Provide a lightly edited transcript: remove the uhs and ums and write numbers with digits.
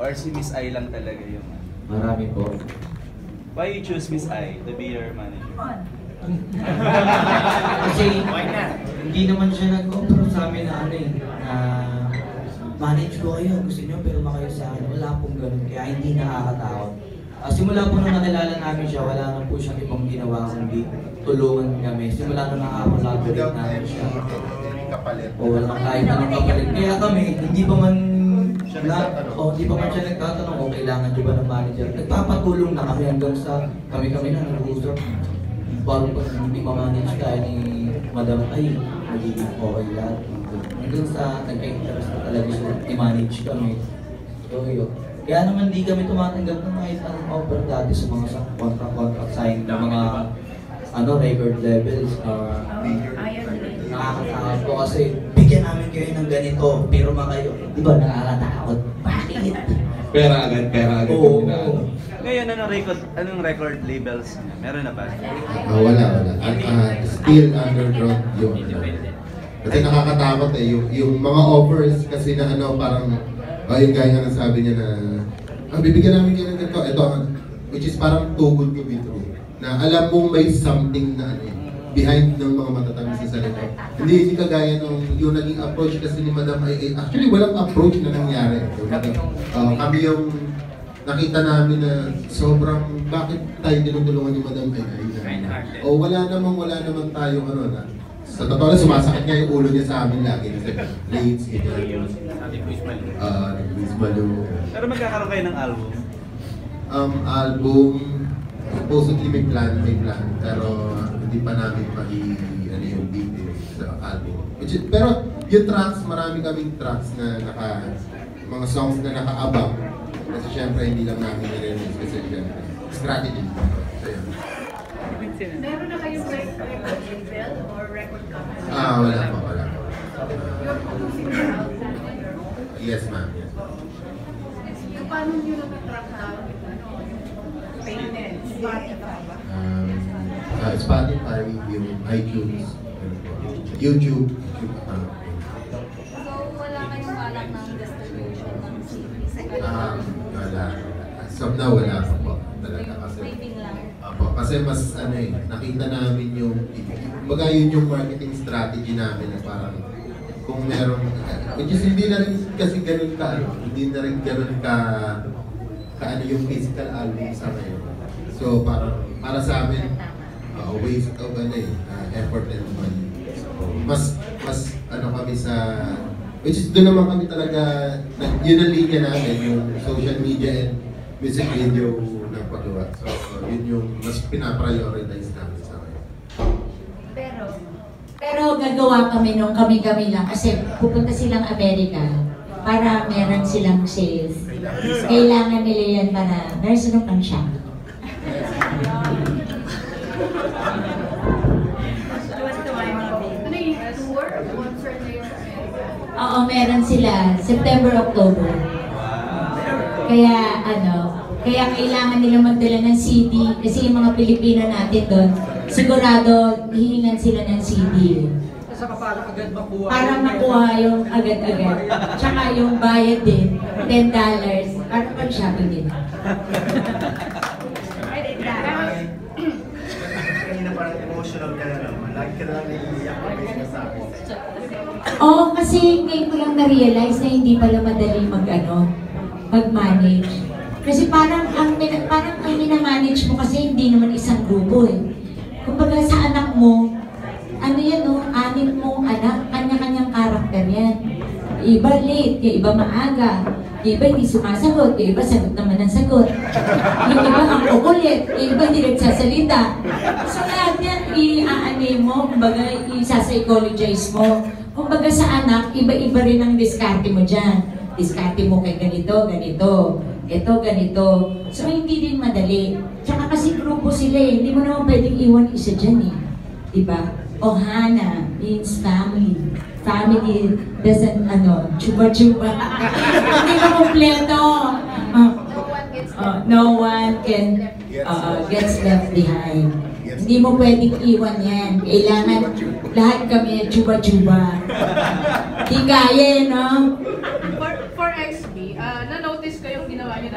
Or si Miss I lang talaga yung Marami po. Why you choose Miss I to be your manager? Kasi hindi naman siya nag-offer sa amin na ano eh, na manage ko kayo, gusto niyo pero makayo sa akin. Wala pong ganun, kaya hindi nakakatakot. Simula po nung nakilala namin siya, wala na po siyang ibang ginawa kundi tulungan kami. Simula nung nakakolaborate namin siya. O walang kahit anong kapalit. Kaya kami, hindi pa man siya nagtatanong kung kailangan niyo ba ng manager. Nagpapatulong na kami hanggang sa kami na nag-uusap. Parang pag hindi ma-manage tayo ni Madam ay magiging okay lahat. Hanggang sa nag-interest na talaga siya i-manage kami. So yun. Kaya naman di kami tumatanggap ng kahit anong offer dati sa mga contract sign ng mga record levels. Nakakatakot po kasi bigyan namin kayo ng ganito, pero kayo, di ba nakakatakot? Bakit? Pera agad. Oo. Ngayon, anong record labels niya? Meron na ba? Wala. Still underground yung kasi nakakatakot eh, yung mga offers kasi na parang, yung gaya nga nasabi niya na, bibigyan namin kayo ng ganito, ito, which is parang too good to be true. Na alam mong may something na behind ng mga matatamis sa salita. Hindi kagaya nung yung naging approach kasi ni Madam ay actually walang approach na nangyari. Kami yung nakita namin na sobrang bakit tayo tinutulungan ni Madam ay o wala naman tayong na sa totoo na sumasakit nga yung ulo niya sa amin lagi kasi plates, Balu. Pero magkakaroon kayo ng album? Album, supposedly may plan, pero hindi pa namin yung details sa album. Pero yung tracks, marami kaming tracks na mga songs na nakaabang. Kasi syempre hindi lang namin nire-release kasi syempre strategy. So yun. Meron na kayong record label or record company? Wala po. You're producing the album on your own? Yes ma'am, yes. Yung paano nyo nag-track down payment? Spotify ba? Spotify, yung iTunes, YouTube. So, wala kayong balak ng distribution ng CD? Wala. So now, wala pa po. Talaga kasi. Waiting lang. Kasi mas nakita namin yung yung marketing strategy namin na parang kung meron, which is hindi na rin kasi ganun ka yung physical album sa ngayon. So para sa amin, waste of effort and money. So, mas kami sa, which is doon naman kami talaga, yun ang linya namin, yung social media and music video na pagawa. So yun yung mas pinaprioritize namin sa akin. Pero gagawa kami nung kami-kami lang kasi pupunta silang Amerika para meron silang sales. Kailangan nila yan para meron silang pang siya. Ano yung tour or concert na yung America? Oo, meron sila. September, October. Kaya kaya kailangan nila magdala ng CD kasi yung mga Pilipino natin doon, sigurado hihingan sila ng CD. Para makuha yung agad-agad. Tsaka yung bayad din, $10. Para pag-shopping din. Kanina parang emotional ka na naman. Lagi ka lang naiiyak na may sinasabi. Oo, kasi ngayon ko lang na-realize na hindi pala madali mag-manage. Kasi parang ang minamanage mo kasi hindi naman isang grupo eh. Kumbaga sa anak mo, anim mong anak, kanya-kanyang karakter yan. Iba late, yung iba maaga, yung iba hindi sumasagot, yung iba sagot naman ang sagot. Yung iba ang kukulit, yung iba hindi nagsasalita. So lahat yan, i-aanay mo, kumbaga i-psychologize mo. Kumbaga sa anak, iba-iba rin ang diskarte mo dyan. Diskarte mo kay ganito, ito, ganito. So hindi din madali. Tsaka kasi grupo sila eh, hindi mo naman pwedeng iwan isa dyan eh. Diba? Ohana means family. Family doesn't, chuba-chuba. Hindi ba kompleto? No one gets left behind. Hindi mo pwedeng iwan yan. Kailangan lahat kami chuba-chuba. Di kaya, no? For XB, na-notice ko yung ginawa niyo